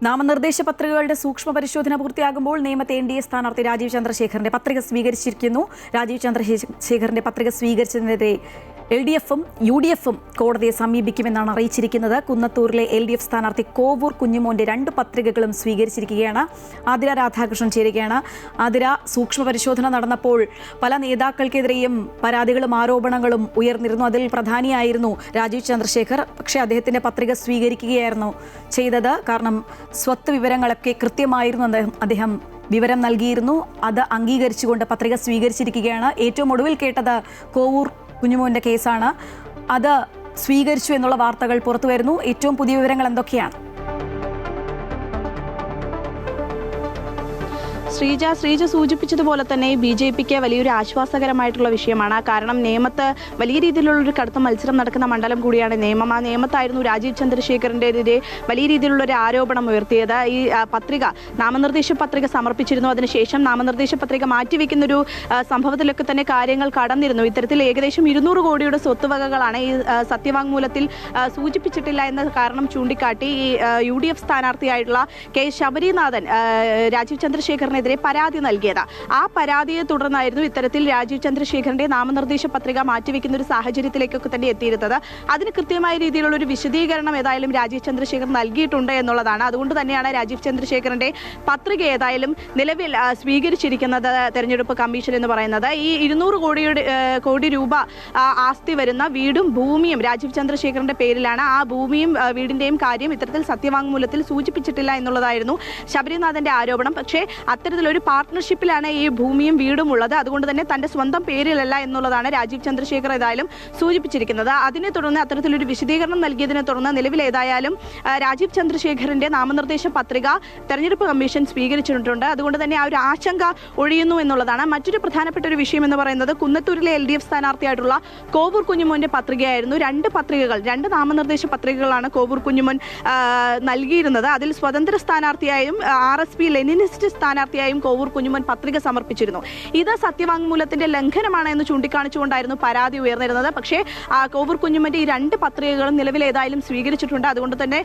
നാമനിർദ്ദേശ പത്രികകളുടെ സൂക്ഷ്മ പരിശോധന പൂർത്തിയാകുമ്പോൾ നേമത്തെ എൻ.ഡി.എ സ്ഥാനാർത്ഥി രാജീവ് ചന്ദ്രശേഖറിന്റെ പത്രിക സ്വീകരിച്ചിരിക്കുന്നു. രാജീവ് ചന്ദ്രശേഖറിന്റെ പത്രിക സ്വീകരിച്ചതിനെതിരെ LDF-ഉം UDF-ഉം കോടതിയെ സമീപിക്കുമെന്നാണ് അറിയിച്ചിരിക്കുന്നത്. കുന്നത്തൂരിലെ LDF സ്ഥാനാർത്ഥി കോവൂർ കുഞ്ഞുമോന്റെ 2 പത്രികകളും സ്വീകരിച്ചിരിക്കുകയാണ്. ആതിര രാധാകൃഷ്ണൻ ചേരുകയാണ്. ആതിര, സൂക്ഷ്മ പരിശോധന നടന്നപ്പോൾ പല നേതാക്കൾക്കെതിരെയും പരാതികളും ആരോപണങ്ങളും ഉയർന്നിരുന്നു. അതിൽ പ്രധാനിയായിരുന്നു രാജീവ് ചന്ദ്രശേഖർ. പക്ഷേ അദ്ദേഹത്തിന്റെ പത്രിക സ്വീകരിക്കുകയായിരുന്നു ചെയ്തത്. കാരണം സ്വത്ത് വിവരങ്ങളൊക്കെ കൃത്യമായിരുന്നു അദ്ദേഹം വിവരം നൽകിയിരുന്നു. അത് അംഗീകരിച്ചുകൊണ്ട് പത്രിക സ്വീകരിച്ചിരിക്കുകയാണ്. ഏറ്റവും ഒടുവിൽ കേട്ടത് കോവൂർ കുഞ്ഞുമോന്റെ കേസാണ്. അത് സ്വീകരിച്ചു എന്നുള്ള വാർത്തകൾ പുറത്തു വരുന്നു. ഏറ്റവും പുതിയ വിവരങ്ങൾ എന്തൊക്കെയാണ്? ശ്രീജ സൂചിപ്പിച്ചതുപോലെ തന്നെ BJPക്ക് വലിയൊരു ആശ്വാസകരമായിട്ടുള്ള വിഷയമാണ്. കാരണം നേമത്ത് വലിയ രീതിയിലുള്ളൊരു കടുത്ത മത്സരം നടക്കുന്ന മണ്ഡലം കൂടിയാണ് നേമം. ആ നേമത്തായിരുന്നു രാജീവ് ചന്ദ്രശേഖറിനെതിരെ വലിയ രീതിയിലുള്ളൊരു ആരോപണം ഉയർത്തിയത്. ഈ പത്രിക, നാമനിർദ്ദേശ പത്രിക സമർപ്പിച്ചിരുന്നു. അതിനുശേഷം നാമനിർദ്ദേശ പത്രിക മാറ്റിവെക്കുന്നൊരു സംഭവത്തിലൊക്കെ തന്നെ കാര്യങ്ങൾ കടന്നിരുന്നു. ഇത്തരത്തിൽ ഏകദേശം 200 കോടിയുടെ സ്വത്തുവകകളാണ് ഈ സത്യവാങ്മൂലത്തിൽ സൂചിപ്പിച്ചിട്ടില്ല എന്ന കാരണം ചൂണ്ടിക്കാട്ടി ഈ UDF സ്ഥാനാർത്ഥിയായിട്ടുള്ള K. ശബരിനാഥൻ രാജീവ് ചന്ദ്രശേഖറിനെതിരെ പരാതി നൽകിയത്. ആ പരാതിയെ തുടർന്നായിരുന്നു ഇത്തരത്തിൽ രാജീവ് ചന്ദ്രശേഖറിന്റെ നാമനിർദ്ദേശ പത്രിക മാറ്റിവെക്കുന്ന ഒരു സാഹചര്യത്തിലേക്കൊക്കെ തന്നെ എത്തിയിരുന്നത്. അതിന് കൃത്യമായ രീതിയിലുള്ള ഒരു വിശദീകരണം ഏതായാലും രാജീവ് ചന്ദ്രശേഖർ നൽകിയിട്ടുണ്ട് എന്നുള്ളതാണ്. അതുകൊണ്ട് തന്നെയാണ് രാജീവ് ചന്ദ്രശേഖറിന്റെ പത്രിക ഏതായാലും നിലവിൽ സ്വീകരിച്ചിരിക്കുന്നത് തെരഞ്ഞെടുപ്പ് കമ്മീഷൻ എന്ന് പറയുന്നത്. ഈ 200 കോടി രൂപ ആസ്തി വരുന്ന വീടും ഭൂമിയും രാജീവ് ചന്ദ്രശേഖറിന്റെ പേരിലാണ്. ആ ഭൂമിയും വീടിന്റെയും കാര്യം ഇത്തരത്തിൽ സത്യവാങ്മൂലത്തിൽ സൂചിപ്പിച്ചിട്ടില്ല എന്നുള്ളതായിരുന്നു ശബരിനാഥന്റെ ആരോപണം. പക്ഷേ അത്തരത്തിലൊരു പാർട്ട്ണർഷിപ്പിലാണ് ഈ ഭൂമിയും വീടും ഉള്ളത്. അതുകൊണ്ട് തന്നെ തന്റെ സ്വന്തം പേരിലല്ല എന്നുള്ളതാണ് രാജീവ് ചന്ദ്രശേഖർ ഏതായാലും സൂചിപ്പിച്ചിരിക്കുന്നത്. അതിനെ തുടർന്ന് അത്തരത്തിലൊരു വിശദീകരണം നൽകിയതിനെ തുടർന്ന് നിലവിൽ ഏതായാലും രാജീവ് ചന്ദ്രശേഖറിന്റെ നാമനിർദ്ദേശ പത്രിക തെരഞ്ഞെടുപ്പ് കമ്മീഷൻ സ്വീകരിച്ചിട്ടുണ്ട്. അതുകൊണ്ട് തന്നെ ആ ഒരു ആശങ്ക ഒഴിയുന്നു എന്നുള്ളതാണ്. മറ്റൊരു പ്രധാനപ്പെട്ട ഒരു വിഷയം എന്ന് പറയുന്നത് കുന്നത്തൂരിലെ LDF സ്ഥാനാർത്ഥിയായിട്ടുള്ള കോവൂർ കുഞ്ഞുമോന്റെ പത്രികയായിരുന്നു. 2 നാമനിർദ്ദേശ പത്രികകളാണ് കോവൂർ കുഞ്ഞുമോൻ നൽകിയിരുന്നത്. അതിൽ സ്വതന്ത്ര സ്ഥാനാർത്ഥിയായും RSP ലെനിനിസ്റ്റ് സ്ഥാനാർത്ഥിയായും കോവൂർ കുഞ്ഞുമോൻ പത്രിക സമർപ്പിച്ചിരുന്നു. ഇത് സത്യവാങ്മൂലത്തിന്റെ ലംഘനമാണ് എന്ന് ചൂണ്ടിക്കാണിച്ചുകൊണ്ടായിരുന്നു പരാതി ഉയർന്നിരുന്നത്. പക്ഷേ കോവൂർ കുഞ്ഞുമോന്റെ ഈ 2 പത്രികകളും നിലവിൽ ഏതായാലും സ്വീകരിച്ചിട്ടുണ്ട്. അതുകൊണ്ട് തന്നെ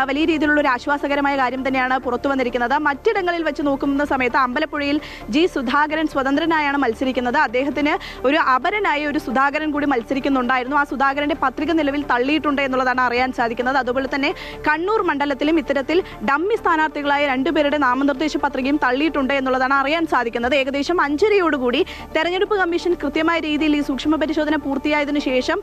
വലിയ രീതിയിലുള്ള ഒരു ആശ്വാസകരമായ കാര്യം തന്നെയാണ് പുറത്തു വന്നിരിക്കുന്നത്. മറ്റിടങ്ങളിൽ വെച്ച് നോക്കുന്ന സമയത്ത് അമ്പലപ്പുഴയിൽ G. സുധാകരൻ സ്വതന്ത്രനായാണ് മത്സരിക്കുന്നത്. അദ്ദേഹത്തിന് ഒരു അപരനായ ഒരു സുധാകരൻ കൂടി മത്സരിക്കുന്നുണ്ടായിരുന്നു. ആ സുധാകരന്റെ പത്രിക നിലവിൽ തള്ളിയിട്ടുണ്ട് എന്നുള്ളതാണ് അറിയാൻ സാധിക്കുന്നത്. അതുപോലെ തന്നെ കണ്ണൂർ മണ്ഡലത്തിലും ഇത്തരത്തിൽ ഡമ്മി സ്ഥാനാർത്ഥികളായ 2 പേരുടെ നാമനിർദ്ദേശ പത്രികയും തള്ളിയിട്ടുണ്ട് എന്നുള്ളതാണ് അറിയാൻ സാധിക്കുന്നത്. ഏകദേശം 5:30 തെരഞ്ഞെടുപ്പ് കമ്മീഷൻ കൃത്യമായ രീതിയിൽ ഈ സൂക്ഷ്മ പരിശോധന പൂർത്തിയായതിനു ശേഷം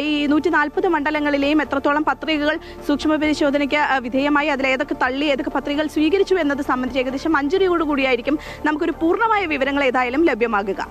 ഈ 140 മണ്ഡലങ്ങളിലെയും എത്രത്തോളം പത്രികകൾ സൂക്ഷ്മ പരിശോധനയ്ക്ക് വിധേയമായി, അതിൽ ഏതൊക്കെ തള്ളി, ഏതൊക്കെ പത്രികകൾ സ്വീകരിച്ചു എന്നത് സംബന്ധിച്ച് ഏകദേശം 5:30 നമുക്കൊരു പൂർണ്ണമായ വിവരങ്ങൾ ഏതായാലും ലഭ്യമാകുക.